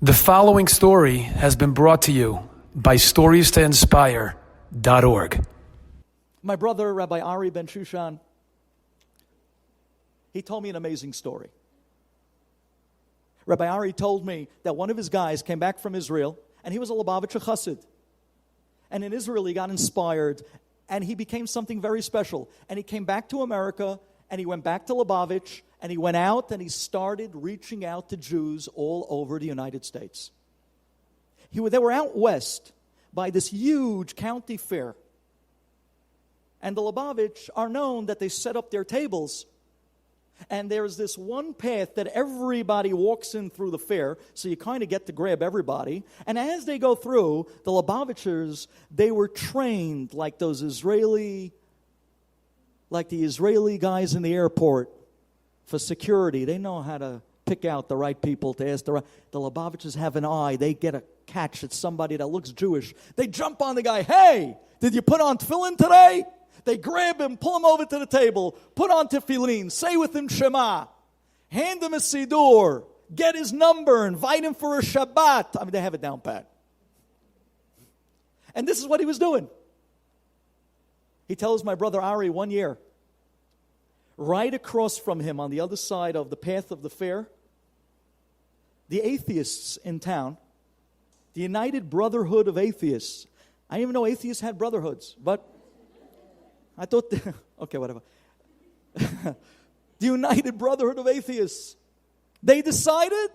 The following story has been brought to you by StoriesToInspire.org. My brother, Rabbi Duvi Bensoussan, he told me an amazing story. Rabbi Ari told me that one of his guys came back from Israel, and he was a Lubavitcher Chassid. And in Israel, he got inspired, and he became something very special. And he came back to America, and he went back to Lubavitch, and he went out, and he started reaching out to Jews all over the United States. They were out west by this huge county fair. And the Lubavitch are known that they set up their tables. And there's this one path that everybody walks in through the fair, so you kind of get to grab everybody. And as they go through, the Lubavitchers, they were trained like the Israeli guys in the airport for security. They know how to pick out the right people to ask the right. The Lubavitchers have an eye. They get a catch at somebody that looks Jewish. They jump on the guy. Hey, did you put on tefillin today? They grab him, pull him over to the table, put on tefillin, say with him Shema, hand him a siddur, get his number, invite him for a Shabbat. I mean, they have it down pat. And this is what he was doing. He tells my brother Ari one year, right across from him on the other side of the path of the fair, the atheists in town, the United Brotherhood of Atheists. I didn't even know atheists had brotherhoods, but I thought, okay, whatever. The United Brotherhood of Atheists, they decided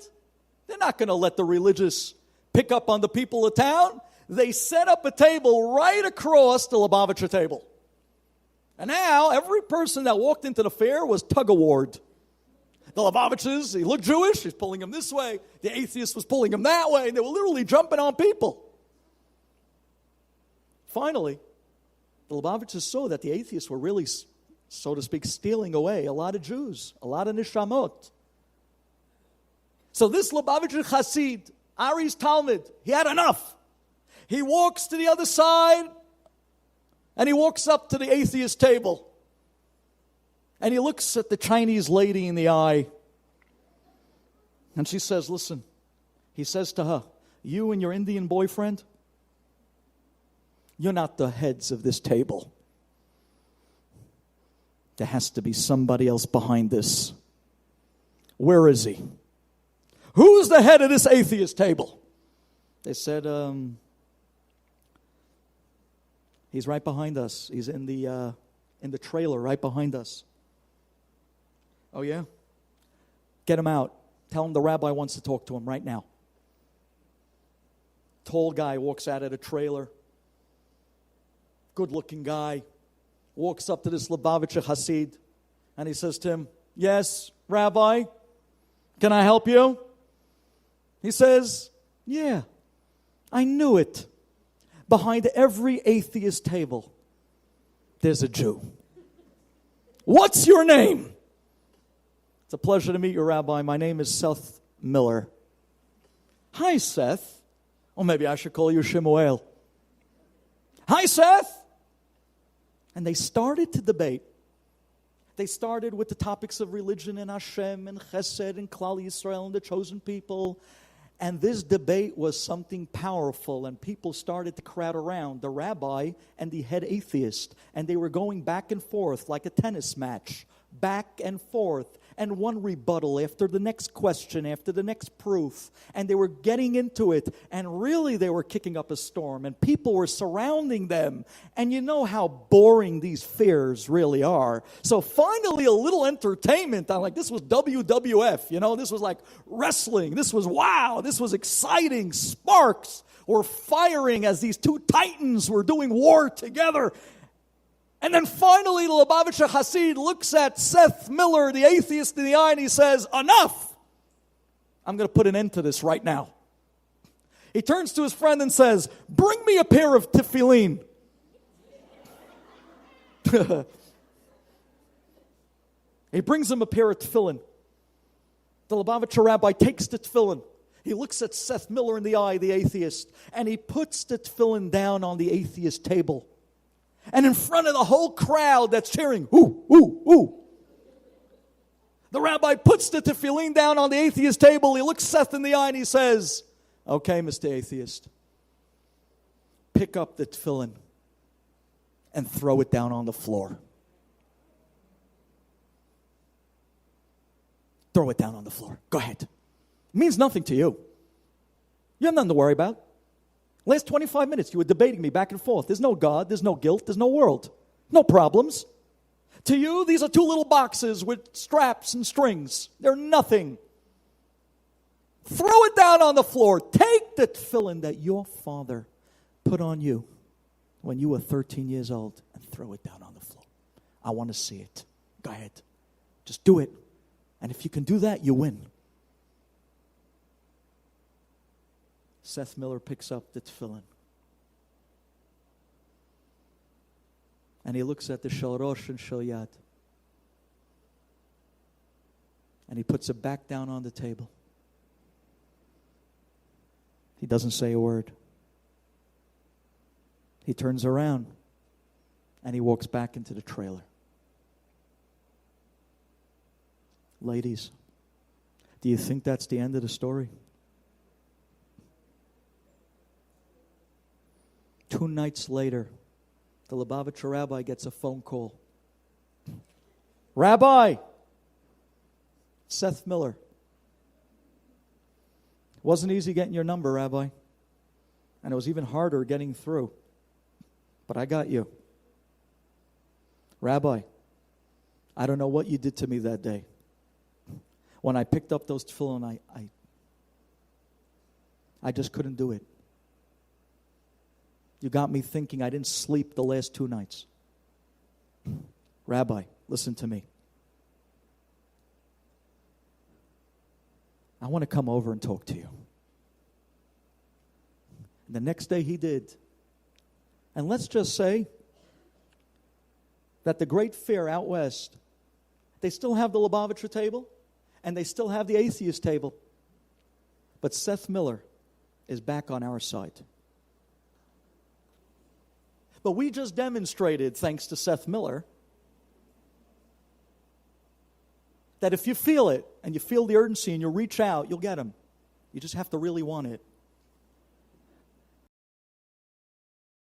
they're not going to let the religious pick up on the people of town. They set up a table right across the Lubavitcher table. And now, every person that walked into the fair was tug-of-war. The Lubavitchers, he looked Jewish, he's pulling him this way. The atheist was pulling him that way. And they were literally jumping on people. Finally, the Lubavitchers saw that the atheists were really, so to speak, stealing away a lot of Jews, a lot of neshamot. So this Lubavitcher Chassid, Ari's Talmud, he had enough. He walks to the other side, and he walks up to the atheist table. And he looks at the Chinese lady in the eye. And she says, listen, he says to her, you and your Indian boyfriend, you're not the heads of this table. There has to be somebody else behind this. Where is he? Who's the head of this atheist table? They said, he's right behind us. He's in the trailer right behind us. Oh, yeah? Get him out. Tell him the rabbi wants to talk to him right now. Tall guy walks out of the trailer. Good-looking guy. Walks up to this Lubavitcher Hasid. And he says to him, yes, Rabbi, can I help you? He says, yeah, I knew it. Behind every atheist table, there's a Jew. What's your name? It's a pleasure to meet you, Rabbi. My name is Seth Miller. Hi, Seth. Or maybe I should call you Shemuel. Hi, Seth. And they started to debate. They started with the topics of religion and Hashem and Chesed and Klal Yisrael and the chosen people. And this debate was something powerful, and people started to crowd around the rabbi and the head atheist, and they were going back and forth like a tennis match, back and forth, and one rebuttal after the next question, after the next proof, and they were getting into it, and really they were kicking up a storm, and people were surrounding them, and you know how boring these fairs really are. So finally a little entertainment. I'm like, this was WWF, this was like wrestling, this was wow, this was exciting, sparks were firing as these two titans were doing war together. And then finally, the Lubavitcher Hasid looks at Seth Miller, the atheist, in the eye, and he says, enough! I'm going to put an end to this right now. He turns to his friend and says, bring me a pair of tefillin. He brings him a pair of tefillin. The Lubavitcher rabbi takes the tefillin. He looks at Seth Miller in the eye, the atheist, and he puts the tefillin down on the atheist table. And in front of the whole crowd that's cheering, ooh, ooh, ooh. The rabbi puts the tefillin down on the atheist table. He looks Seth in the eye and he says, Okay, Mr. Atheist. Pick up the tefillin and throw it down on the floor. Throw it down on the floor. Go ahead. It means nothing to you. You have nothing to worry about. Last 25 minutes, you were debating me back and forth. There's no God, there's no guilt, there's no world. No problems. To you, these are two little boxes with straps and strings. They're nothing. Throw it down on the floor. Take the tefillin that your father put on you when you were 13 years old and throw it down on the floor. I want to see it. Go ahead. Just do it. And if you can do that, you win. Seth Miller picks up the tefillin. And he looks at the Shel Rosh and Shel Yad. And he puts it back down on the table. He doesn't say a word. He turns around and he walks back into the trailer. Ladies, do you think that's the end of the story? 2 nights later, the Lubavitcher rabbi gets a phone call. Rabbi, Seth Miller. It wasn't easy getting your number, Rabbi. And it was even harder getting through. But I got you. Rabbi, I don't know what you did to me that day. When I picked up those tefillin, I just couldn't do it. You got me thinking I didn't sleep the last 2 nights. Rabbi, listen to me. I want to come over and talk to you. And the next day he did. And let's just say that the great fair out west, they still have the Lubavitcher table and they still have the atheist table. But Seth Miller is back on our side. But we just demonstrated, thanks to Seth Miller, that if you feel it and you feel the urgency and you reach out, you'll get him. You just have to really want it.